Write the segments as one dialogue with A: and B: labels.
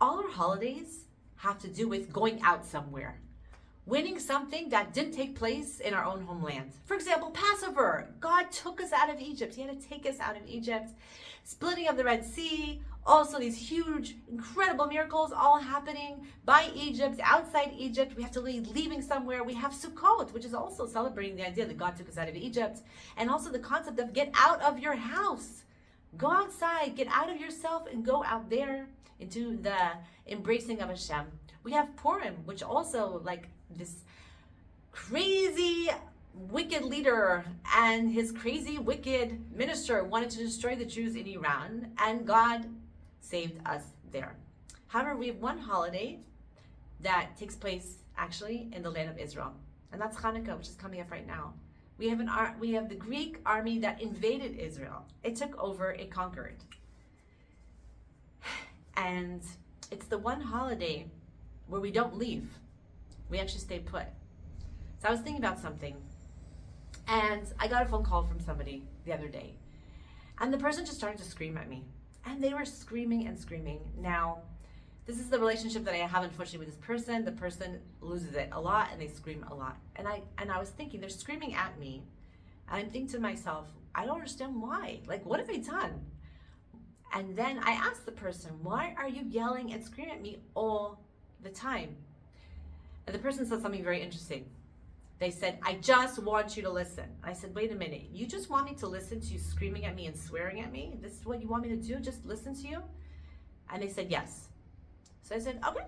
A: all our holidays have to do with going out somewhere, winning something that didn't take place in our own homeland. For example, Passover. God took us out of Egypt. He had to take us out of Egypt. Splitting of the Red Sea. Also these huge, incredible miracles all happening by Egypt, outside Egypt. We have to leaving somewhere. We have Sukkot, which is also celebrating the idea that God took us out of Egypt. And also the concept of get out of your house. Go outside, get out of yourself and go out there into the embracing of Hashem. We have Purim, which also like this crazy wicked leader and his crazy wicked minister wanted to destroy the Jews in Iran, and God saved us there. However, we have one holiday that takes place actually in the land of Israel, and that's Chanukah, which is coming up right now. We have the Greek army that invaded Israel. It took over, it conquered. And it's the one holiday where we don't leave. We actually stay put. So I was thinking about something, and I got a phone call from somebody the other day, and the person just started to scream at me, and they were screaming and screaming. Now, this is the relationship that I have, unfortunately, with this person. The person loses it a lot, and they scream a lot. And I was thinking, they're screaming at me, and I'm thinking to myself, I don't understand why. Like, what have I done? And then I asked the person, why are you yelling and screaming at me all the time? And the person said something very interesting. They said, I just want you to listen. I said, wait a minute. You just want me to listen to you screaming at me and swearing at me? This is what you want me to do? Just listen to you? And they said, yes. So I said, okay,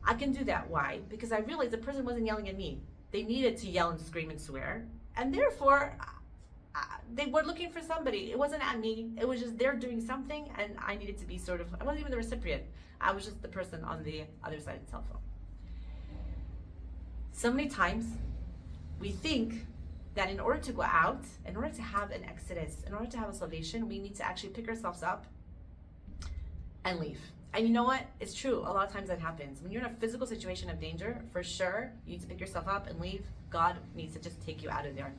A: I can do that. Why? Because I realized the person wasn't yelling at me. They needed to yell and scream and swear. And therefore, they were looking for somebody. It wasn't at me. It was just they're doing something, and I needed to be I wasn't even the recipient. I was just the person on the other side of the telephone. So many times, we think that in order to go out, in order to have an exodus, in order to have a salvation, we need to actually pick ourselves up and leave. And you know what? It's true. A lot of times that happens. When you're in a physical situation of danger, for sure, you need to pick yourself up and leave. God needs to just take you out of there.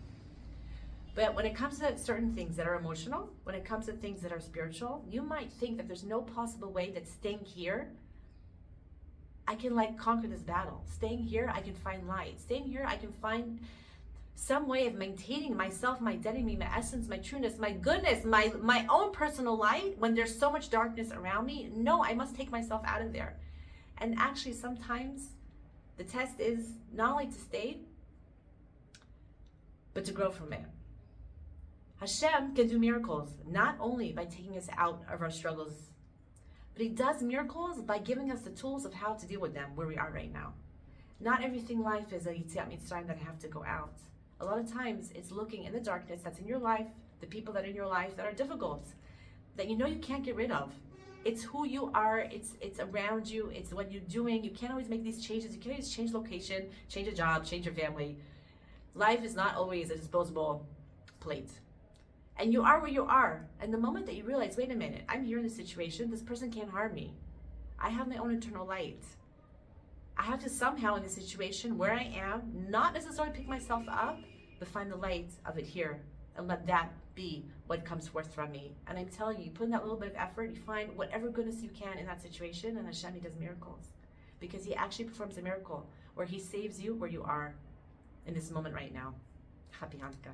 A: But when it comes to certain things that are emotional, when it comes to things that are spiritual, you might think that there's no possible way that staying here, I can conquer this battle. Staying here, I can find light. Staying here, I can find some way of maintaining myself, my identity, my essence, my trueness, my goodness, my own personal light when there's so much darkness around me. No, I must take myself out of there. And actually, sometimes the test is not only to stay, but to grow from it. Hashem can do miracles, not only by taking us out of our struggles, but He does miracles by giving us the tools of how to deal with them where we are right now. Not everything life is a Yetziat Mitzrayim that I have to go out. A lot of times it's looking in the darkness that's in your life, the people that are in your life that are difficult, that you know you can't get rid of. It's who you are, it's around you, it's what you're doing. You can't always make these changes. You can't always change location, change a job, change your family. Life is not always a disposable plate. And you are where you are. And the moment that you realize, wait a minute, I'm here in this situation, this person can't harm me. I have my own internal light. I have to somehow in this situation where I am, not necessarily pick myself up, but find the light of it here and let that be what comes forth from me. And I'm telling you, you put in that little bit of effort, you find whatever goodness you can in that situation, and Hashem, He does miracles. Because He actually performs a miracle where He saves you where you are in this moment right now. Happy Hanukkah.